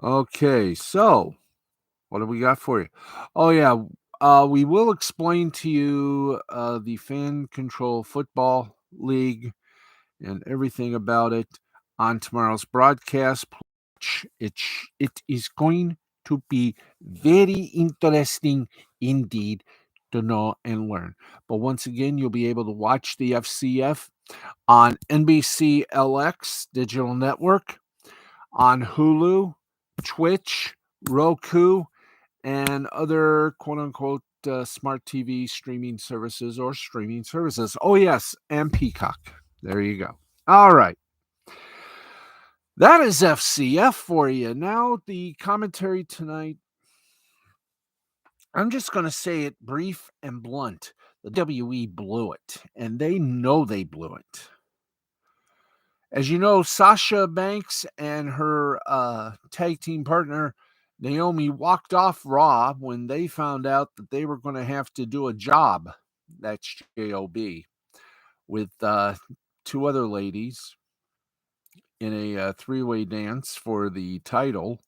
Okay, so what do we got for you? Oh, yeah. We will explain to you the Fan Control Football League and everything about it on tomorrow's broadcast. It is going to be very interesting indeed to know and learn. But once again, you'll be able to watch the FCF on NBCLX Digital Network, on Hulu, Twitch, Roku, and other quote-unquote smart TV streaming services. Oh, yes, and Peacock. There you go. All right. That is FCF for you. Now, the commentary tonight, I'm just going to say it brief and blunt. The WWE blew it, and they know they blew it. As you know, Sasha Banks and her tag team partner, Naomi, walked off Raw when they found out that they were going to have to do a job, that's J-O-B, with 2 other ladies in a 3-way dance for the title.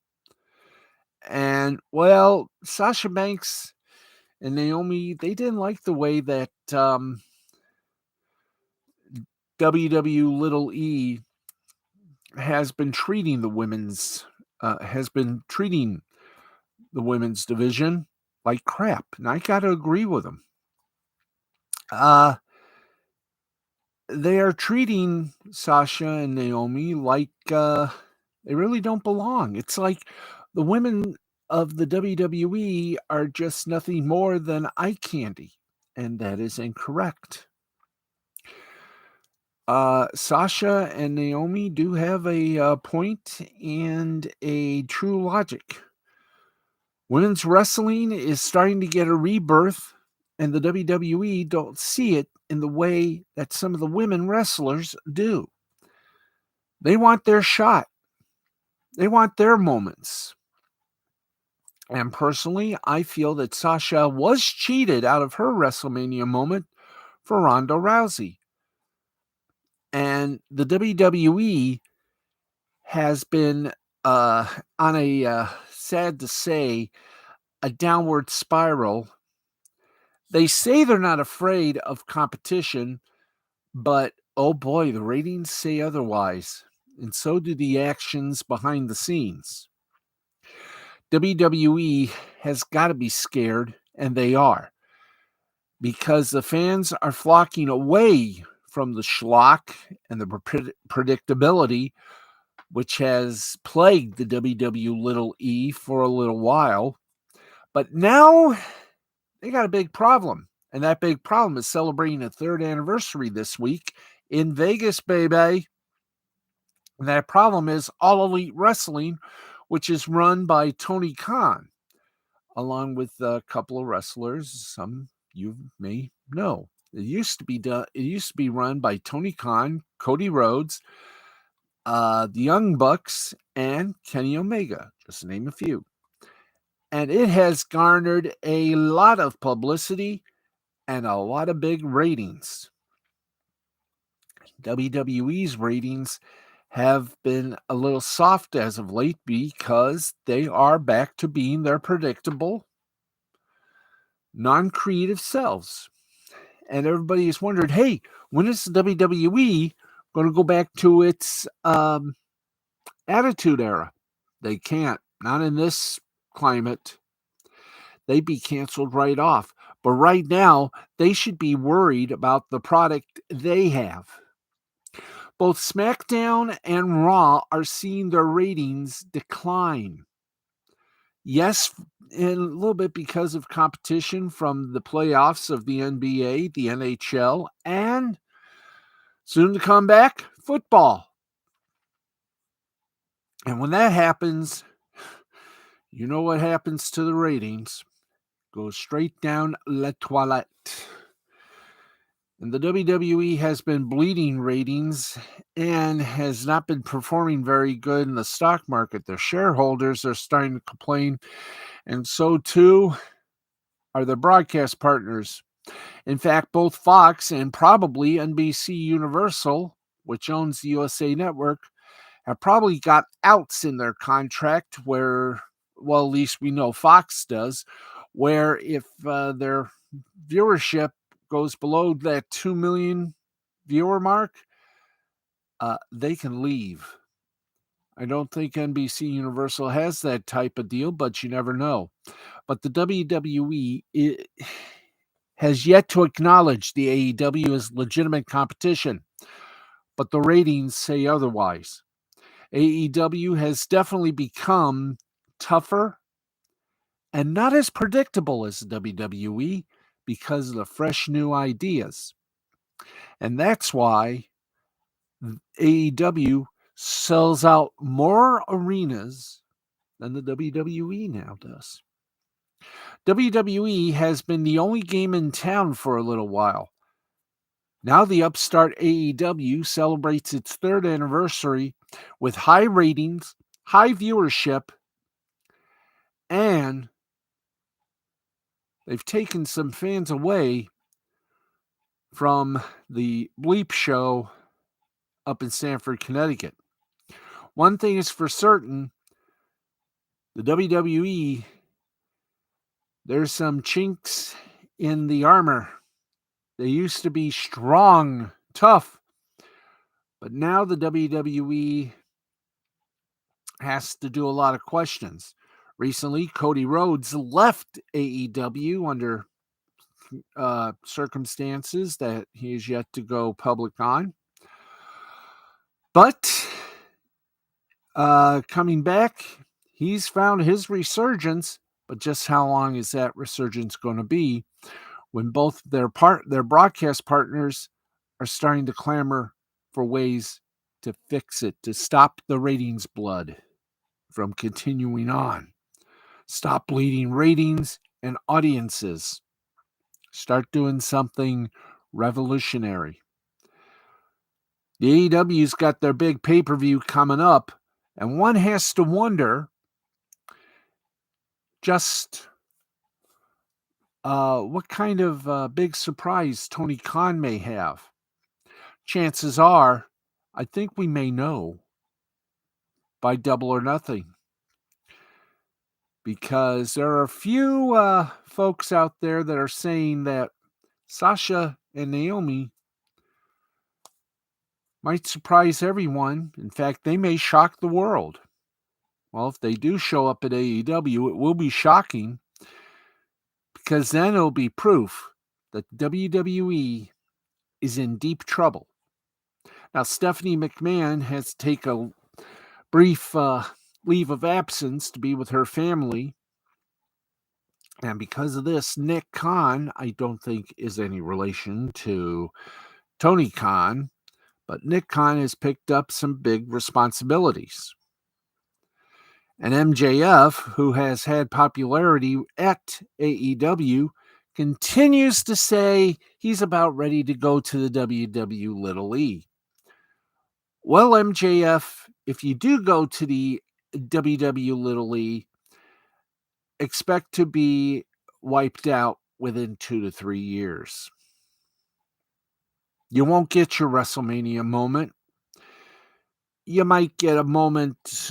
And, well, Sasha Banks and Naomi, they didn't like the way that WW little E has been treating the women's division like crap, and I got to agree with them. They are treating Sasha and Naomi like they really don't belong. It's like the women of the WWE are just nothing more than eye candy, and that is incorrect. Sasha and Naomi do have a point and a true logic. Women's wrestling is starting to get a rebirth, and the WWE don't see it in the way that some of the women wrestlers do. They want their shot. They want their moments. And personally, I feel that Sasha was cheated out of her WrestleMania moment for Ronda Rousey. And the WWE has been on a, sad to say, a downward spiral. They say they're not afraid of competition, but oh boy, the ratings say otherwise. And so do the actions behind the scenes. WWE has got to be scared, and they are, because the fans are flocking away from the schlock and the predictability which has plagued the WWE for a little while. But now they got a big problem, and that big problem is celebrating a third anniversary this week in Vegas, baby. And that problem is All Elite Wrestling, which is run by Tony Khan, along with a couple of wrestlers, some you may know. It used to be run by Tony Khan, Cody Rhodes, the Young Bucks, and Kenny Omega, just to name a few. And it has garnered a lot of publicity and a lot of big ratings. WWE's ratings have been a little soft as of late because they are back to being their predictable, non-creative selves. And everybody has wondered, hey, when is the WWE going to go back to its attitude era? They can't. Not in this climate. They'd be canceled right off. But right now, they should be worried about the product they have. Both SmackDown and Raw are seeing their ratings decline. Yes, and a little bit because of competition from the playoffs of the NBA, the NHL, and soon to come back, football. And when that happens, you know what happens to the ratings. Goes straight down la toilette. And the WWE has been bleeding ratings and has not been performing very good in the stock market. Their shareholders are starting to complain, and so too are their broadcast partners. In fact, both Fox and probably NBC Universal, which owns the USA Network, have probably got outs in their contract where, well, at least we know Fox does, where if their viewership goes below that 2 million viewer mark, they can leave. I don't think NBC Universal has that type of deal, but you never know. But the WWE has yet to acknowledge the AEW as legitimate competition, but the ratings say otherwise. AEW has definitely become tougher and not as predictable as the WWE because of the fresh new ideas. And that's why AEW sells out more arenas than the WWE now does. WWE has been the only game in town for a little while. Now the upstart AEW celebrates its third anniversary with high ratings, high viewership, and they've taken some fans away from the Bleep Show up in Stamford, Connecticut. One thing is for certain, the WWE, there's some chinks in the armor. They used to be strong, tough, but now the WWE has to do a lot of questions. Recently, Cody Rhodes left AEW under circumstances that he is yet to go public on. But coming back, he's found his resurgence, but just how long is that resurgence going to be when both their broadcast partners are starting to clamor for ways to fix it, to stop the ratings blood from continuing on. Stop bleeding ratings and audiences. Start doing something revolutionary. The AEW's got their big pay-per-view coming up, and one has to wonder just what kind of big surprise Tony Khan may have. Chances are, I think we may know by Double or Nothing, because there are a few folks out there that are saying that Sasha and Naomi might surprise everyone. In fact, they may shock the world. Well, if they do show up at AEW, it will be shocking, because then it'll be proof that WWE is in deep trouble. Now, Stephanie McMahon has to take a brief leave of absence to be with her family. And because of this, Nick Khan, I don't think is any relation to Tony Khan, but Nick Khan has picked up some big responsibilities. And MJF, who has had popularity at AEW, continues to say he's about ready to go to the WWE. Well, MJF, if you do go to the WWE, expect to be wiped out within 2 to 3 years. You won't get your WrestleMania moment. You might get a moment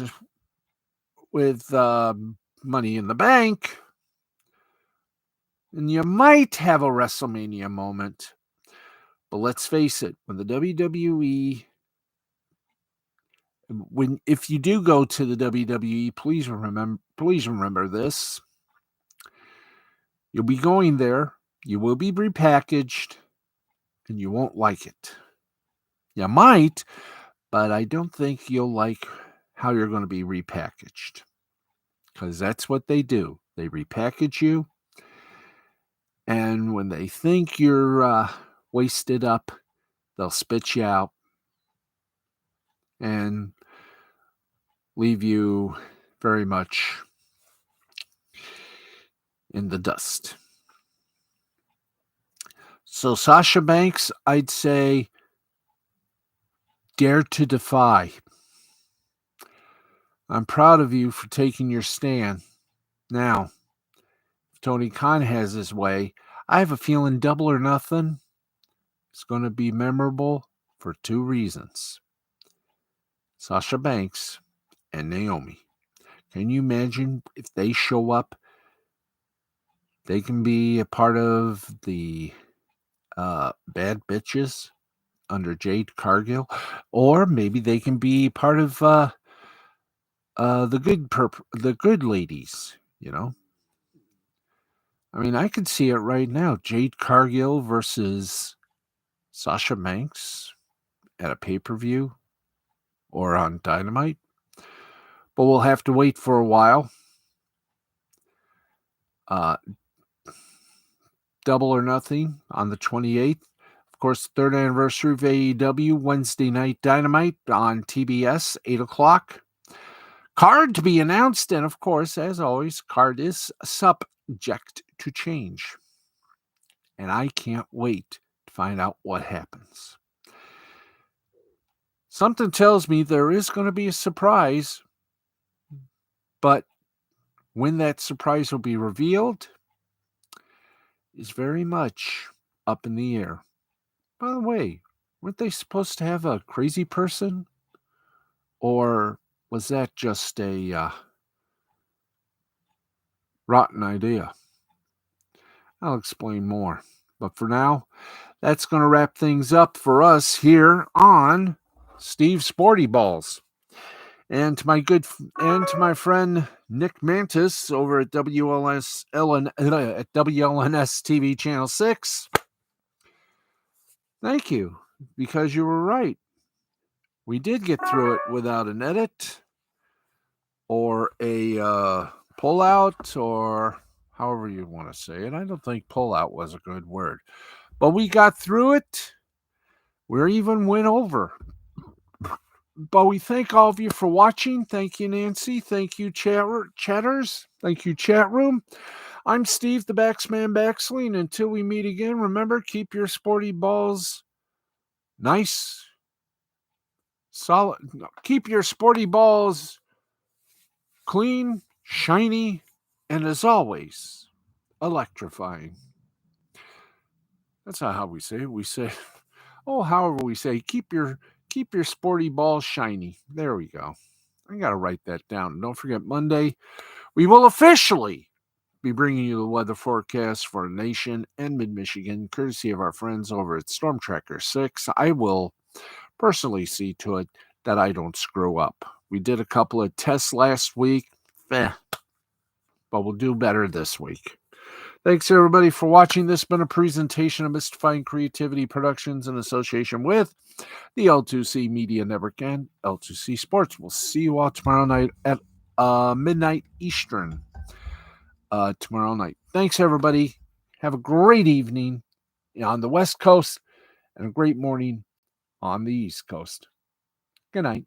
with Money in the Bank, and you might have a WrestleMania moment. But let's face it, when the WWE, if you do go to the WWE, please remember this. You'll be going there, you will be repackaged, and you won't like it. You might, but I don't think you'll like how you're going to be repackaged, because that's what they do. They repackage you, and when they think you're wasted up, they'll spit you out and leave you very much in the dust. So Sasha Banks, I'd say, dare to defy. I'm proud of you for taking your stand. Now, if Tony Khan has his way, I have a feeling Double or Nothing is going to be memorable for 2 reasons. Sasha Banks and Naomi. Can you imagine if they show up? They can be a part of the Bad Bitches under Jade Cargill, or maybe they can be part of the good ladies. You know, I mean, I could see it right now: Jade Cargill versus Sasha Banks at a pay-per-view or on Dynamite. But we'll have to wait for a while. Double or Nothing on the 28th. Of course, 3rd anniversary of AEW, Wednesday Night Dynamite on TBS, 8 o'clock. Card to be announced, and of course, as always, card is subject to change. And I can't wait to find out what happens. Something tells me there is going to be a surprise, but when that surprise will be revealed is very much up in the air. By the way, weren't they supposed to have a crazy person? Or was that just a rotten idea? I'll explain more. But for now, that's going to wrap things up for us here on Steve's Sporty Balls. And to my friend Nick Mantis over at WLNS TV Channel 6. Thank you, because you were right. We did get through it without an edit or a pullout, or however you want to say it. I don't think pullout was a good word, but we got through it. We even went over. But we thank all of you for watching. Thank you, Nancy. Thank you, chatters. Thank you, chat room. I'm Steve, the Backsman Baxley, and until we meet again, remember, keep your sporty balls nice, solid. Keep your sporty balls clean, shiny, and as always, electrifying. That's not how we say it. We say, however we say, keep your sporty balls shiny. There we go. I got to write that down. And don't forget, Monday, we will officially be bringing you the weather forecast for the nation and mid-Michigan, courtesy of our friends over at Storm Tracker 6. I will personally see to it that I don't screw up. We did a couple of tests last week, but we'll do better this week. Thanks, everybody, for watching. This has been a presentation of Mystifying Creativity Productions in association with the L2C Media Network and L2C Sports. We'll see you all tomorrow night at midnight Eastern. Tomorrow night. Thanks, everybody. Have a great evening on the West Coast and a great morning on the East Coast. Good night.